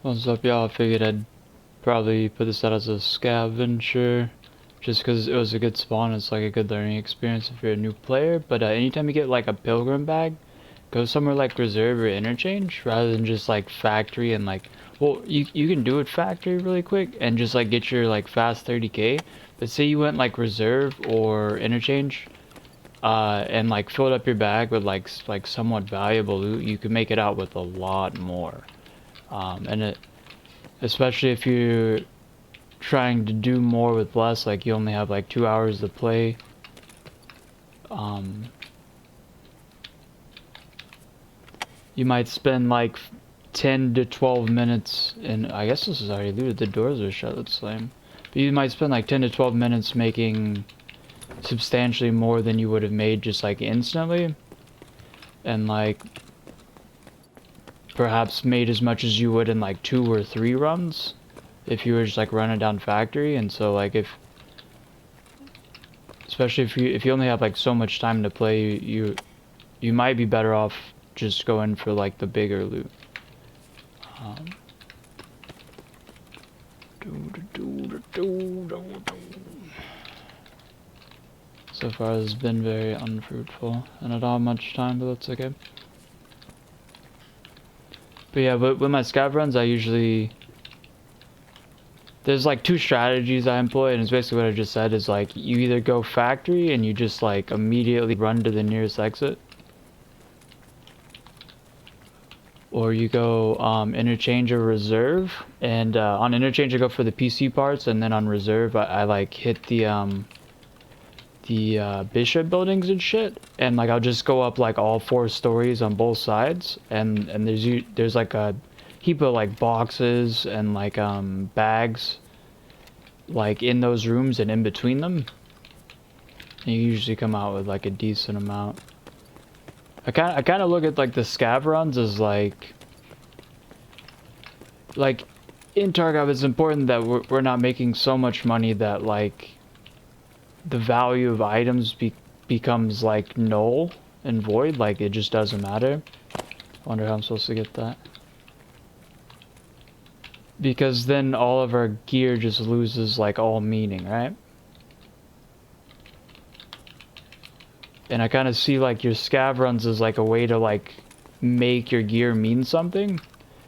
What's up, y'all? I figured I'd probably put this out as a SCAVenture just because it was a good spawn. It's like a good learning experience if you're a new player. But anytime you get like a pilgrim bag, go somewhere like reserve or interchange rather than just like factory and like, well, you can do it factory really quick and just like get your like fast 30k. But say you went like reserve or interchange and like filled up your bag with like somewhat valuable loot, you can make it out with a lot more. And it especially if you're trying to do more with less, like you only have like 2 hours to play. Um, you might spend like 10 to 12 minutes, and I guess this is already looted. The doors are shut. That's lame. But you might spend like 10 to 12 minutes making substantially more than you would have made just like instantly, and like perhaps made as much as you would in like 2 or 3 runs if you were just like running down factory. And so like if especially if you only have like so much time to play, you might be better off just going for like the bigger loot. Um, so far this has been very unfruitful and I don't have much time, but that's okay. But yeah, but with my scav runs, I usually there's like 2 strategies I employ, and it's basically what I just said. Is like you either go factory and you just like immediately run to the nearest exit, or you go interchange or reserve. And on interchange I go for the PC parts, and then on reserve I like hit the bishop buildings and shit, and like I'll just go up like all 4 stories on both sides, and there's like a heap of like boxes and like bags like in those rooms and in between them. And you usually come out with like a decent amount. I kind of look at like the scav runs as like in Tarkov it's important that we're not making so much money that like the value of items becomes like null and void, like it just doesn't matter. I wonder how I'm supposed to get that. Because then all of our gear just loses like all meaning, right? And I kind of see like your scav runs as like a way to like make your gear mean something,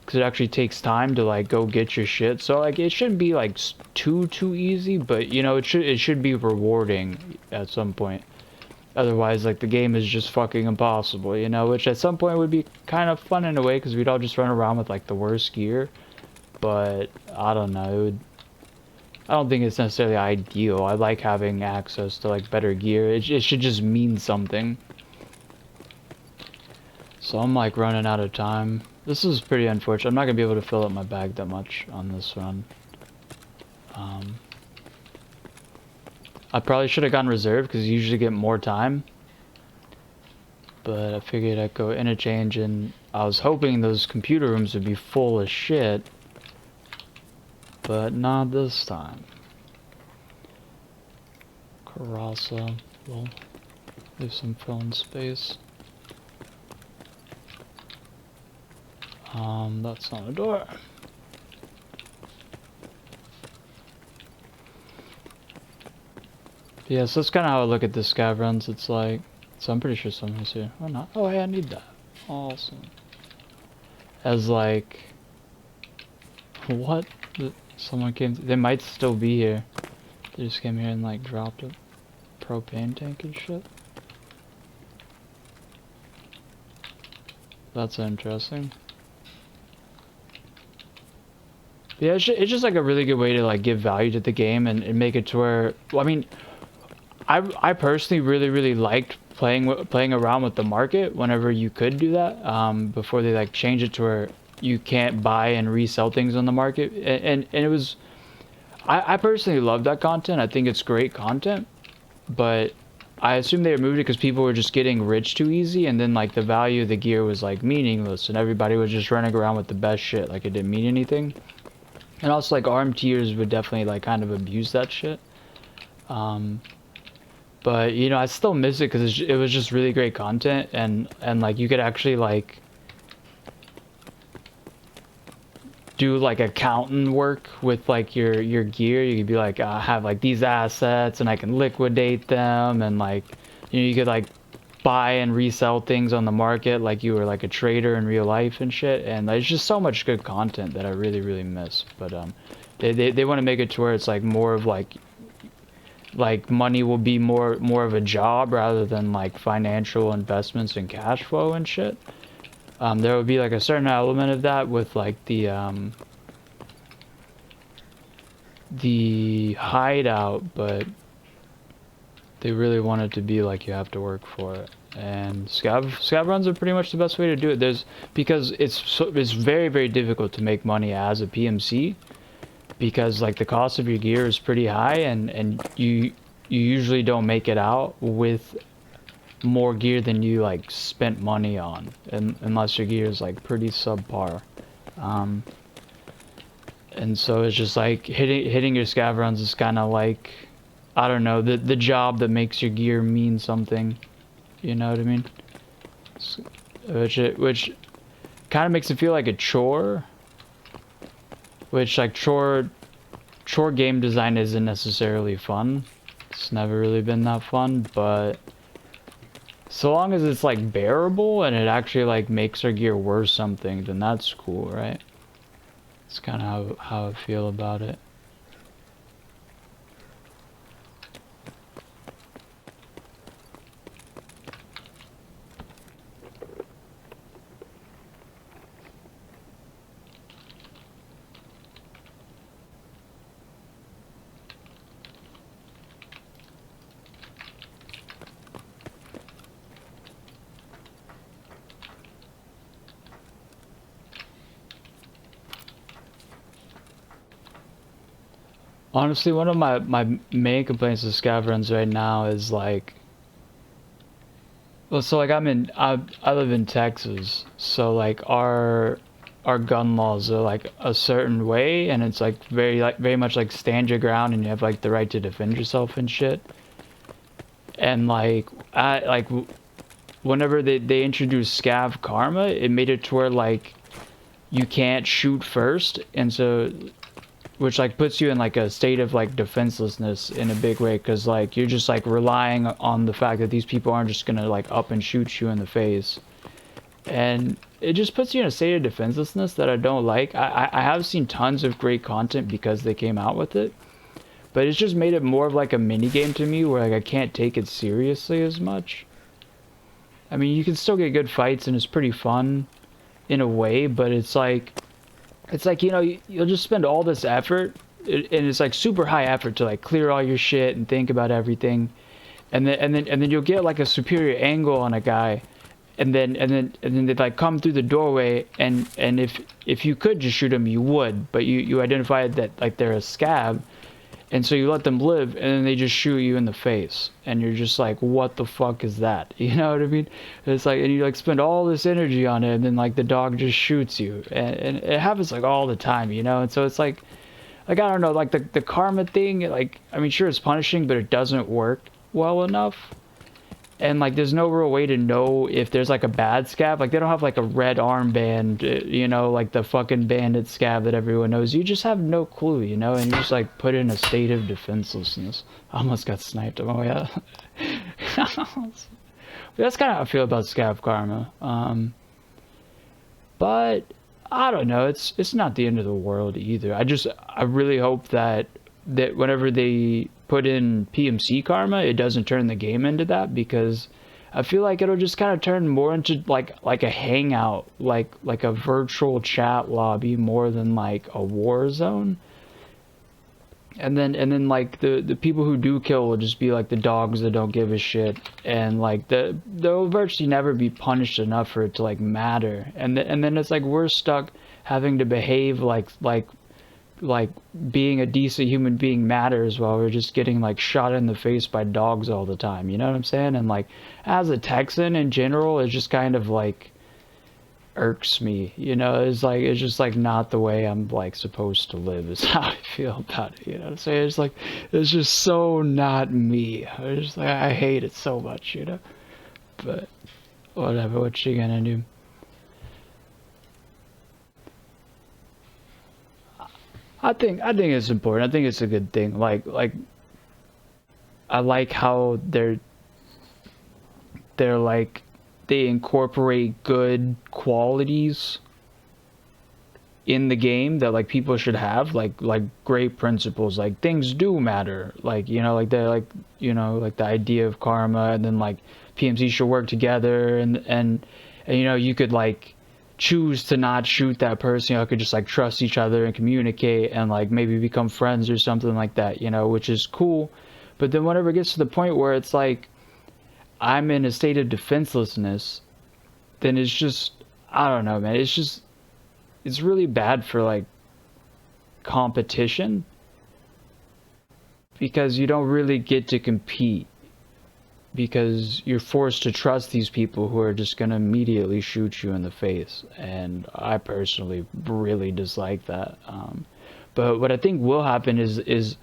because it actually takes time to like go get your shit. So like it shouldn't be like too easy, but you know it should be rewarding at some point. Otherwise, like the game is just fucking impossible, you know, which at some point would be kind of fun in a way because we'd all just run around with like the worst gear. But I don't know. I don't think it's necessarily ideal. I like having access to like better gear. It should just mean something. So I'm like running out of time. This is pretty unfortunate. I'm not gonna be able to fill up my bag that much on this run. I probably should have gone reserve because you usually get more time. But I figured I'd go interchange, and I was hoping those computer rooms would be full of shit. But not this time. Karasa. We'll leave some filling space. That's not a door. Yeah, so that's kind of how I look at the scav runs. It's like, so I'm pretty sure someone's here. Oh, not. Oh, hey, I need that. Awesome. As like, what? Someone came. They might still be here. They just came here and like dropped a propane tank and shit. That's interesting. Yeah, it's just like a really good way to like give value to the game and make it to where, well, I mean, I personally really liked playing around with the market whenever you could do that, before they like change it to where you can't buy and resell things on the market, and it was, I personally love that content. I think it's great content, but I assume they removed it because people were just getting rich too easy, and then like the value of the gear was like meaningless, and everybody was just running around with the best shit, like it didn't mean anything. And also like arm tiers would definitely like kind of abuse that shit. But you know, I still miss it because it was just really great content, and like you could actually like do like accountant work with like your gear. You could be like, I have like these assets and I can liquidate them, and like, you know, you could like buy and resell things on the market like you were like a trader in real life and shit. And there's just so much good content that I really miss. But they want to make it to where it's like more of like money will be more of a job rather than like financial investments and cash flow and shit. There would be like a certain element of that with like the hideout, but they really want it to be like you have to work for it. And scav runs are pretty much the best way to do it. Because it's very difficult to make money as a PMC, because like the cost of your gear is pretty high, and you usually don't make it out with more gear than you like spent money on, unless your gear is like pretty subpar. And so it's just like hitting your scav runs is kind of like, I don't know, the job that makes your gear mean something. You know what I mean? Which kind of makes it feel like a chore. Which like chore game design isn't necessarily fun. It's never really been that fun, but so long as it's like bearable and it actually like makes our gear worth something, then that's cool, right? It's kind of how I feel about it. Honestly, one of my main complaints with scav runs right now is like, well, so like I live in Texas, so like our gun laws are like a certain way, and it's like very much like stand your ground, and you have like the right to defend yourself and shit. And like whenever they introduced scav karma, it made it to where like you can't shoot first, and so which like puts you in like a state of like defenselessness in a big way, because like you're just like relying on the fact that these people aren't just gonna like up and shoot you in the face, and it just puts you in a state of defenselessness that I don't like. I have seen tons of great content because they came out with it, but it's just made it more of like a mini game to me, where like I can't take it seriously as much. I mean, you can still get good fights and it's pretty fun in a way, but it's like, you know, you'll just spend all this effort, and it's like super high effort to like clear all your shit and think about everything, and then you'll get like a superior angle on a guy, and then they like come through the doorway, and if you could just shoot them, you would, but you identified that like they're a scav, and so you let them live, and then they just shoot you in the face, and you're just like, what the fuck is that? You know what I mean? It's like, and you like spend all this energy on it, and then like the dog just shoots you, and it happens like all the time, you know? And so it's like I don't know, like the karma thing, like, I mean, sure, it's punishing, but it doesn't work well enough. And like there's no real way to know if there's like a bad scav. Like they don't have like a red armband, you know, like the fucking bandit scav that everyone knows. You just have no clue, you know, and you just like put in a state of defenselessness. I almost got sniped. Oh yeah. That's kind of how I feel about scav karma. But I don't know, it's not the end of the world either. I really hope that whenever they put in PMC karma, it doesn't turn the game into that, because I feel like it'll just kind of turn more into like a hangout, like a virtual chat lobby more than like a war zone. And then like the people who do kill will just be like the dogs that don't give a shit, and like they'll virtually never be punished enough for it to like matter. And then it's like we're stuck having to behave like being a decent human being matters, while we're just getting like shot in the face by dogs all the time, you know what I'm saying? And like as a Texan in general, it's just kind of like irks me, you know? It's just like not the way I'm like supposed to live is how I feel about it, you know what I'm saying? It's like, it's just so not me. It's just like, I hate it so much, you know? But whatever, what you gonna do? I think it's important. I think it's a good thing. Like I like how they're like they incorporate good qualities in the game that like people should have, like great principles, like things do matter, like you know, like they're like, you know, like the idea of karma, and then like PMC should work together, and you know, you could like choose to not shoot that person, you know, could just like trust each other and communicate and like maybe become friends or something like that, you know, which is cool. But then whenever it gets to the point where it's like I'm in a state of defenselessness, then it's just, I don't know, man, it's really bad for like competition because you don't really get to compete because you're forced to trust these people who are just going to immediately shoot you in the face, and I personally really dislike that. But what I think will happen is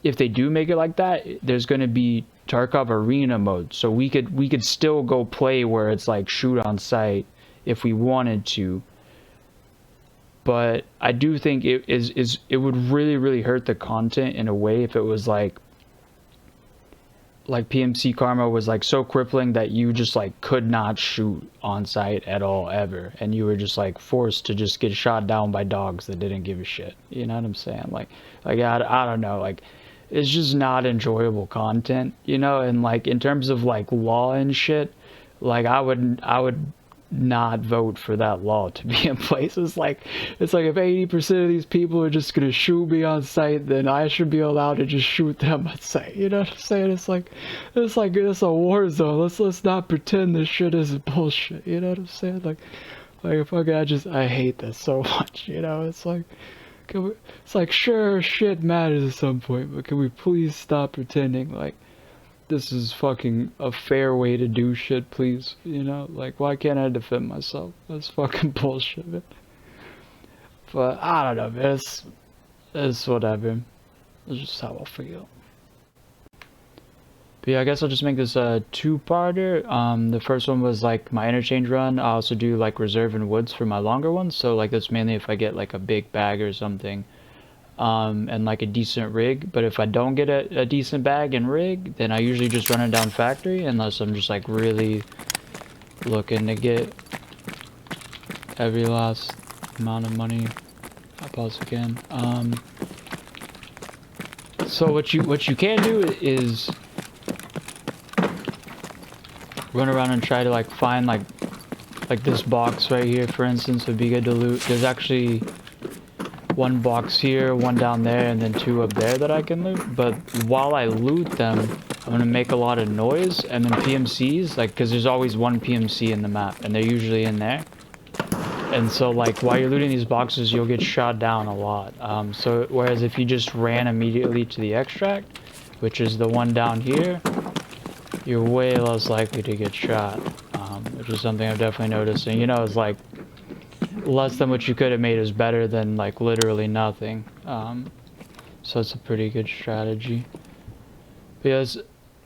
if they do make it like that, there's going to be Tarkov arena mode, so we could still go play where it's like shoot on sight if we wanted to. But I do think it would really hurt the content in a way if it was like PMC karma was like so crippling that you just like could not shoot on sight at all ever, and you were just like forced to just get shot down by dogs that didn't give a shit. You know what I'm saying? Like I don't know, like it's just not enjoyable content, you know. And like in terms of like law and shit, like I would not vote for that law to be in place. It's like if 80% of these people are just gonna shoot me on sight, then I should be allowed to just shoot them on sight. You know what I'm saying? It's a war zone. Let's not pretend this shit isn't bullshit. You know what I'm saying? Like fucking I hate that so much. You know, it's like it's like sure shit matters at some point, but can we please stop pretending like this is fucking a fair way to do shit, please? You know, like why can't I defend myself? That's fucking bullshit, man. But I don't know, man. It's whatever. It's just how I feel. But yeah, I guess I'll just make this a two-parter. The first one was like my interchange run. I also do like reserve and woods for my longer ones. So like that's mainly if I get like a big bag or something. And like a decent rig. But if I don't get a decent bag and rig, then I usually just run it down factory unless I'm just like really looking to get every last amount of money I possibly can. So what you can do is run around and try to like find like this box right here, for instance, would be good to loot. There's actually one box here, one down there, and then two up there that I can loot. But while I loot them, I'm gonna make a lot of noise, and then PMCs, like, because there's always one PMC in the map, and they're usually in there. And so, like, while you're looting these boxes, you'll get shot down a lot. So, whereas if you just ran immediately to the extract, which is the one down here, you're way less likely to get shot, which is something I've definitely noticed. And, you know, it's like, less than what you could have made is better than like literally nothing. So it's a pretty good strategy. Because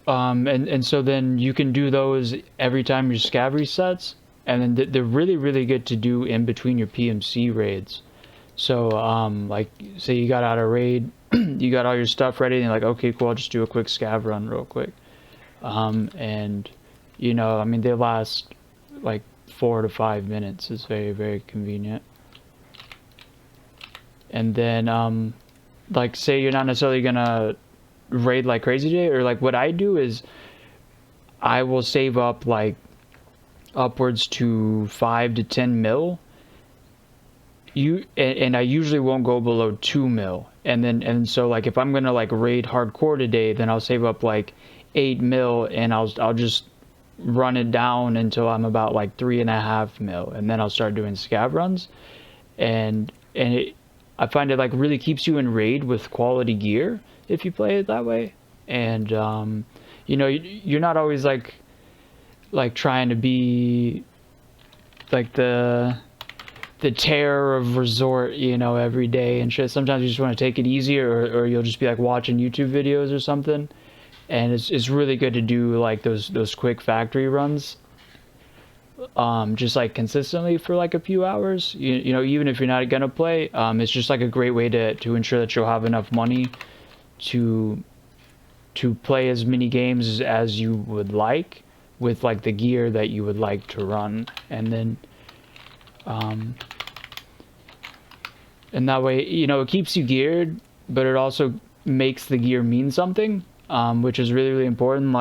and so then you can do those every time your scav resets, and then they're really good to do in between your PMC raids. So like say you got out of raid, you got all your stuff ready, and you're like, okay, cool, I'll just do a quick scav run real quick. And you know, I mean, they last like 4 to 5 minutes. Is very convenient. And then like say you're not necessarily gonna raid like crazy today, or like what I do is I will save up like upwards to 5 to 10 mil. And I usually won't go below 2 mil. And so like if I'm gonna like raid hardcore today, then I'll save up like 8 mil, and I'll just run it down until I'm about like 3.5 mil, and then I'll start doing scav runs. And I find it like really keeps you in raid with quality gear if you play it that way. And you know, you're not always like trying to be like the terror of resort, you know, every day and shit. Sometimes you just want to take it easy, or you'll just be like watching YouTube videos or something. And it's really good to do like those quick factory runs. just like consistently for like a few hours. You know, even if you're not gonna play, it's just like a great way to ensure that you'll have enough money to play as many games as you would like with like the gear that you would like to run. And then and that way, you know, it keeps you geared, but it also makes the gear mean something, which is really, really important.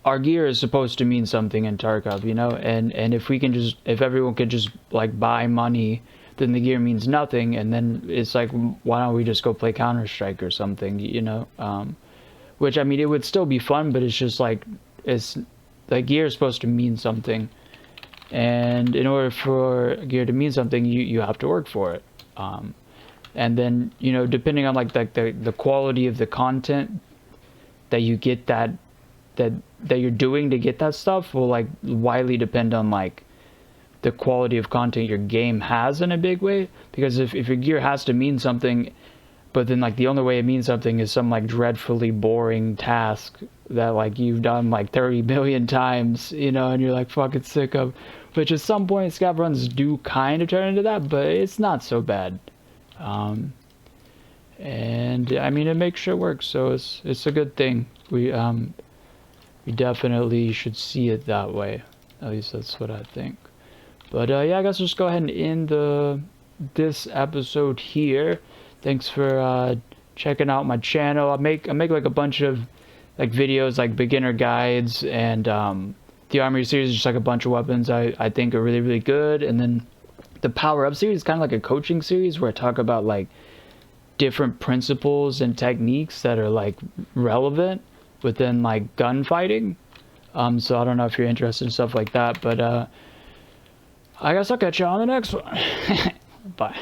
Our gear is supposed to mean something in Tarkov, you know, and if we can just, if everyone could just like buy money, then the gear means nothing, and then it's like, why don't we just go play Counter-Strike or something, you know? Which, I mean, it would still be fun, but it's just like, it's, the gear is supposed to mean something, and in order for gear to mean something, you have to work for it. And then, you know, depending on like the quality of the content that you get, that you're doing to get that stuff will like widely depend on like the quality of content your game has in a big way. Because if your gear has to mean something, but then like the only way it means something is some like dreadfully boring task that like you've done like 30 million times, you know, and you're like fucking sick of, which at some point scav runs do kind of turn into that, but it's not so bad. And I mean, it makes shit work, so it's a good thing. We definitely should see it that way. At least that's what I think. But yeah, I guess we'll just go ahead and end this episode here. Thanks for checking out my channel. I make like a bunch of like videos, like beginner guides, and the armory series is just like a bunch of weapons I think are really, really good. And then the power up series is kind of like a coaching series where I talk about like different principles and techniques that are like relevant within like gunfighting. So I don't know if you're interested in stuff like that, but I guess I'll catch you on the next one. Bye.